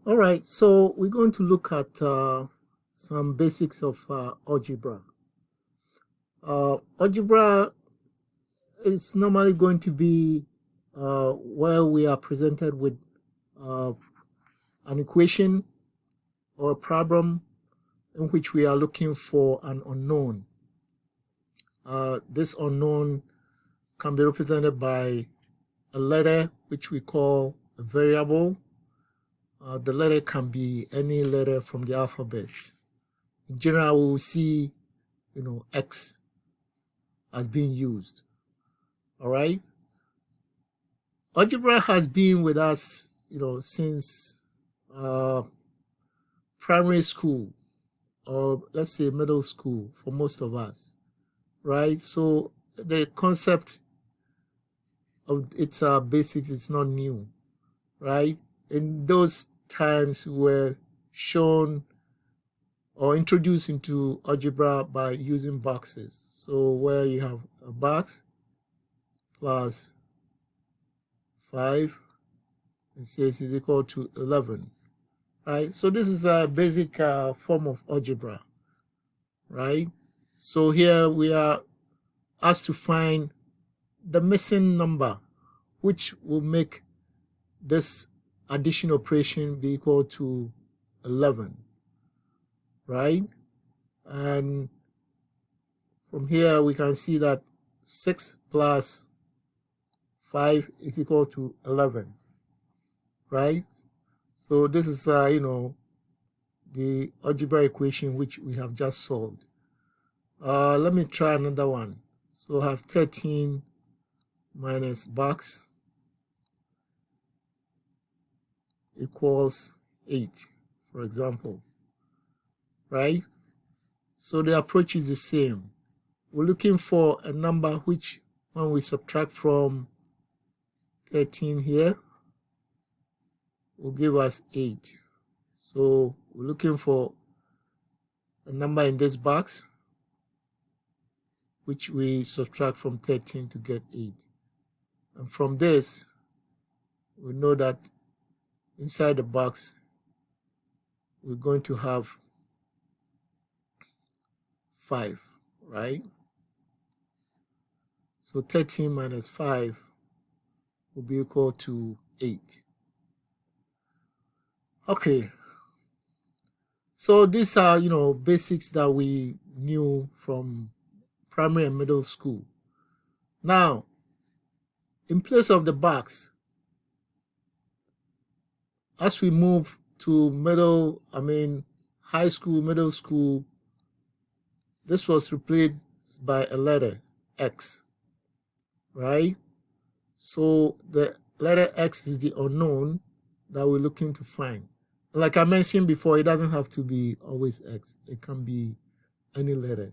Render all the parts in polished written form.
All right, so we're going to look at some basics of algebra. Algebra is normally going to be where we are presented with uh, an equation or a problem in which we are looking for an unknown. This unknown can be represented by a letter which we call a variable. The letter can be any letter from the alphabet. In general, we will see, X as being used. All right. Algebra has been with us, since uh, primary school, or let's say middle school for most of us, right? So the concept of its basics is not new, right? In those times, we were shown or introduced into algebra by using boxes. So where you have a box plus 5, it says is equal to 11, right? So this is a basic form of algebra, right? So here we are asked to find the missing number, which will make this addition operation be equal to 11, right? And from here we can see that 6 plus 5 is equal to 11, right? So this is, the algebra equation which we have just solved. Let me try another one. So I have 13 minus box equals 8, for example, right? So the approach is the same. We're looking for a number which, when we subtract from 13 here, will give us 8. So we're looking for a number in this box which we subtract from 13 to get 8. And from this, we know that inside the box, we're going to have 5, right? So 13 minus 5 will be equal to 8. Okay. So these are, basics that we knew from primary and middle school. Now, in place of the box, as we move to high school, middle school, this was replaced by a letter, X, right? So the letter X is the unknown that we're looking to find. Like I mentioned before, it doesn't have to be always X. It can be any letter.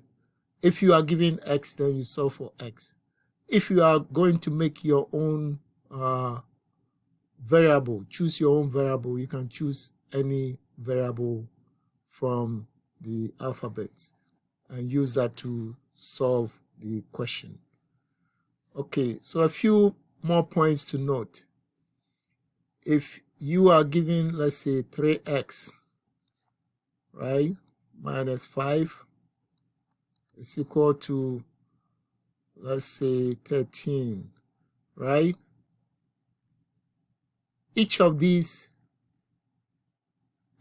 If you are given X, then you solve for X. If you are going to make your own variable, choose your own variable, you can choose any variable from the alphabet and use that to solve the question. Okay, so a few more points to note. If you are given, let's say, 3x, right, minus 5 is equal to, let's say, 13, right? Each of these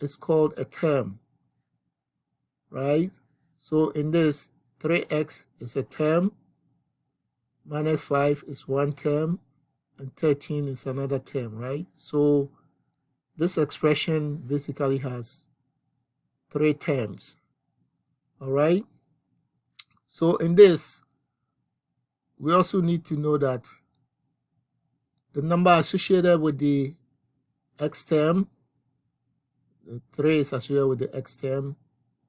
is called a term, right? So in this, 3x is a term, minus 5 is one term, and 13 is another term, right? So this expression basically has 3 terms, all right? So in this, we also need to know that the number associated with the x term, the 3 is associated with the x term,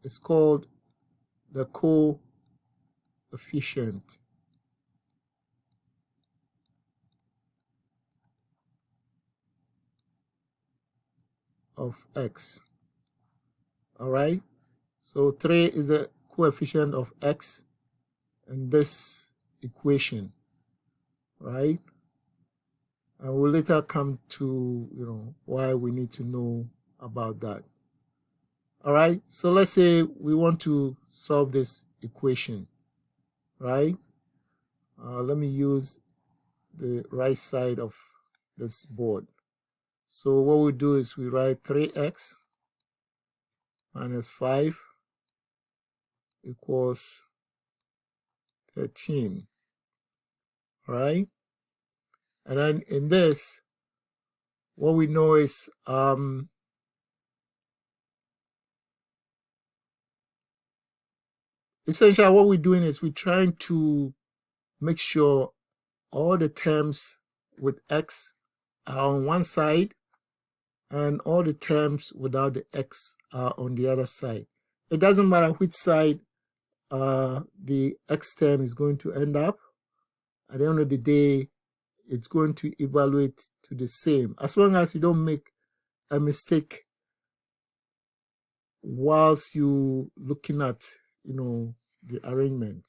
is called the coefficient of x. All right, so 3 is the coefficient of x in this equation, right? And we'll later come to why we need to know about that. All right, so let's say we want to solve this equation, right? Let me use the right side of this board. So what we do is we write 3x minus 5 equals 13, right? And then in this, what we know is essentially what we're doing is we're trying to make sure all the terms with x are on one side and all the terms without the x are on the other side. It doesn't matter which side the x term is going to end up. At the end of the day, it's going to evaluate to the same, as long as you don't make a mistake whilst you looking at, the arrangement.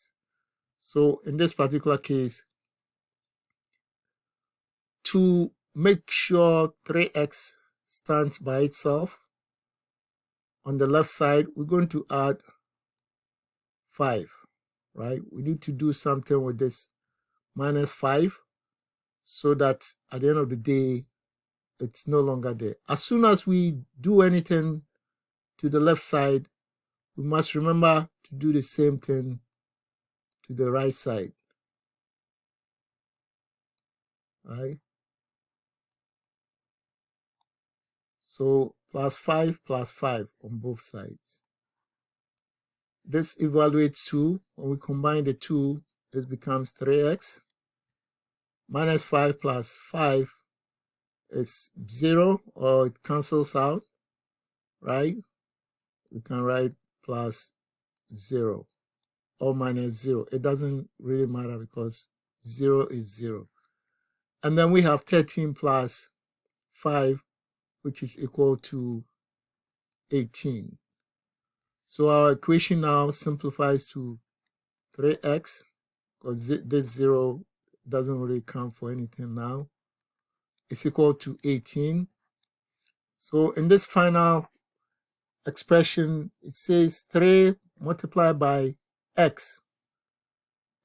So in this particular case, to make sure 3x stands by itself, on the left side, we're going to add 5, right? We need to do something with this minus 5 so that at the end of the day, it's no longer there. As soon as we do anything to the left side, we must remember to do the same thing to the right side, right? So plus 5 on both sides. This evaluates 2. When we combine the 2, this becomes 3x. Minus 5 plus 5 is 0, or it cancels out, right? We can write plus 0 or minus 0. It doesn't really matter because 0 is 0. And then we have 13 plus 5, which is equal to 18. So our equation now simplifies to 3x, because this 0 doesn't really count for anything now. It's equal to 18. So in this final expression, it says 3 multiplied by x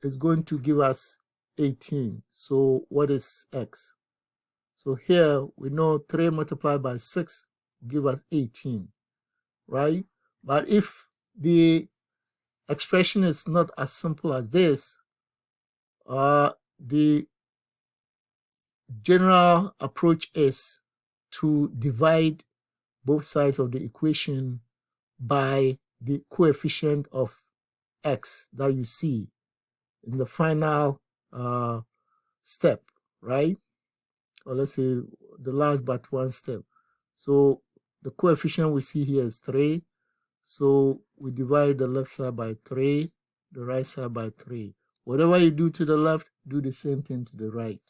is going to give us 18. So what is x? So here we know 3 multiplied by 6 give us 18, right? But if the expression is not as simple as this, the general approach is to divide both sides of the equation by the coefficient of x that you see in the final step, right? Or let's say the last but one step. So the coefficient we see here is 3. So we divide the left side by 3, the right side by 3. Whatever you do to the left, do the same thing to the right.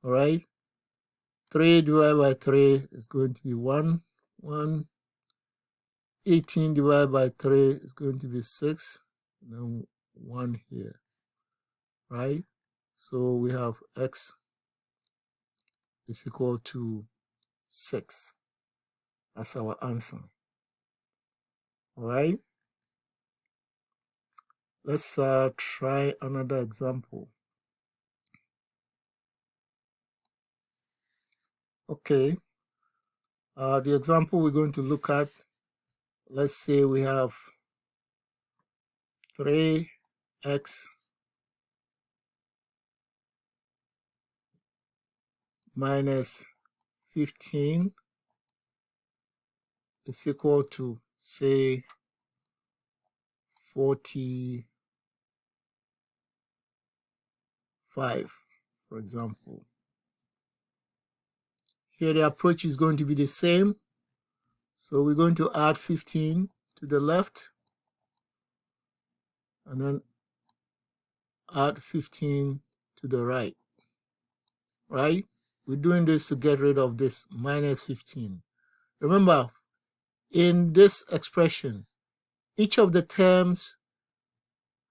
All right? 3 divided by 3 is going to be 1. 18 divided by 3 is going to be 6. And then 1 here. Right? So we have x is equal to 6. That's our answer. All right? Let's try another example. Okay. The example we're going to look at, let's say we have 3x minus 15 is equal to, say, 45, for example. Here the approach is going to be the same. So we're going to add 15 to the left and then add 15 to the right, right? We're doing this to get rid of this minus 15. Remember, in this expression, each of the terms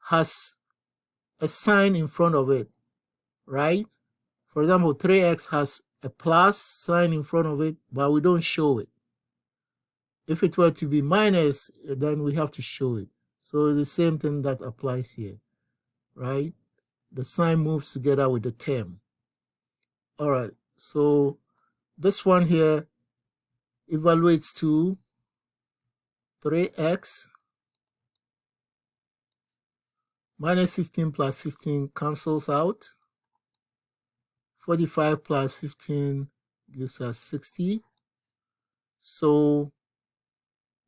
has a sign in front of it, right? For example, 3x has a plus sign in front of it, but we don't show it. If it were to be minus, then we have to show it. So the same thing that applies here, right? The sign moves together with the term. All right, so this one here evaluates to 3x minus 15 plus 15 cancels out. 45 plus 15 gives us 60. So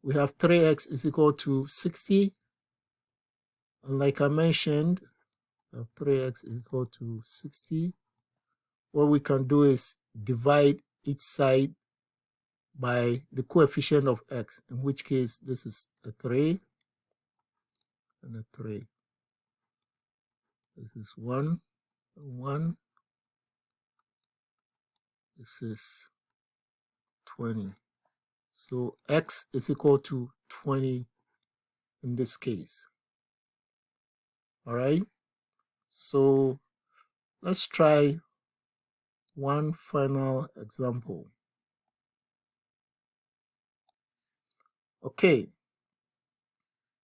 we have 3x is equal to 60. And like I mentioned, 3x is equal to 60. What we can do is divide each side by the coefficient of x, in which case this is a 3 and a 3. This is 1 and 1. This is 20. So x is equal to 20 in this case. All right. So let's try one final example. Okay.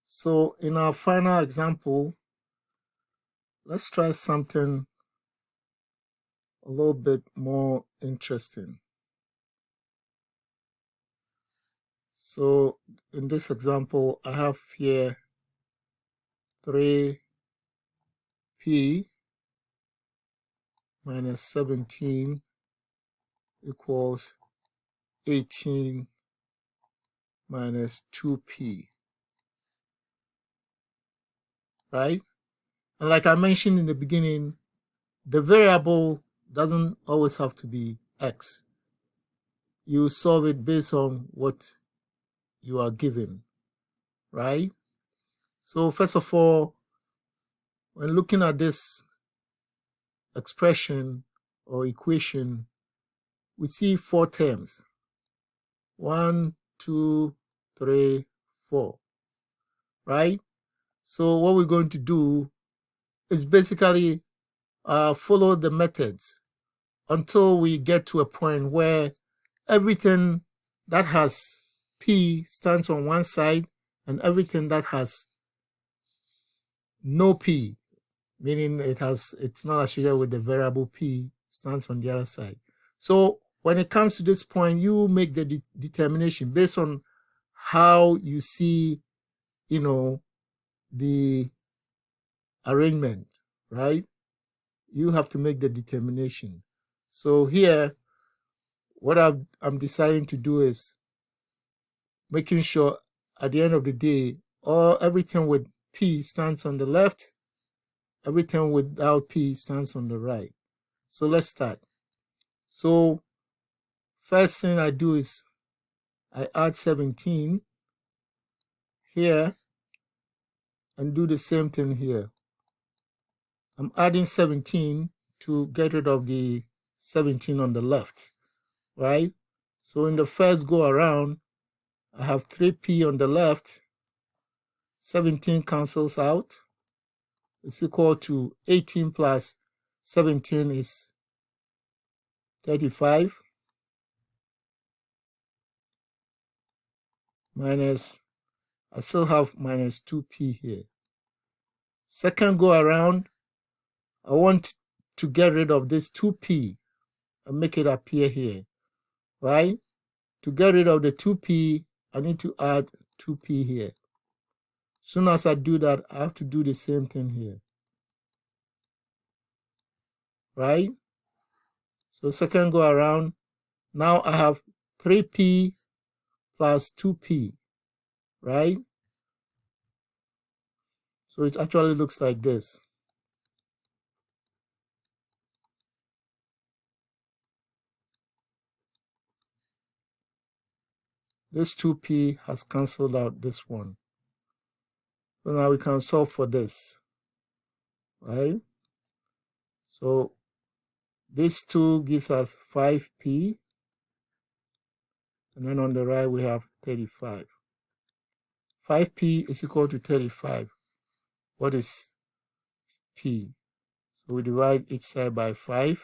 So in our final example, let's try something a little bit more interesting. So in this example, I have here 3p minus 17 equals 18 minus 2p, right? And like I mentioned in the beginning, the variable doesn't always have to be x. You solve it based on what you are given, right? So first of all, when looking at this expression or equation, we see 4 terms. 1, 2, 3, 4, right? So what we're going to do is basically follow the methods until we get to a point where everything that has p stands on one side and everything that has no p, meaning it's not associated with the variable p, stands on the other side. So when it comes to this point, you make the determination based on how you see, the arrangement, right? You have to make the determination. So here, what I'm deciding to do is making sure at the end of the day, everything with p stands on the left, everything without p stands on the right. So let's start. So first thing I do is I add 17 here and do the same thing here. I'm adding 17 to get rid of the 17 on the left, right? So in the first go around, I have 3p on the left, 17 cancels out. It's equal to 18 plus 17 is 35 minus, I still have minus 2p here. Second go around, I want to get rid of this 2p and make it appear here, right? To get rid of the 2p, I need to add 2p here. Soon as I do that, I have to do the same thing here, right? So second go around, now I have 3p plus 2p, right? So it actually looks like this. This 2p has cancelled out this one. So now we can solve for this, right? So this 2 gives us 5p. And then on the right, we have 35. 5p is equal to 35. What is p? So we divide each side by 5.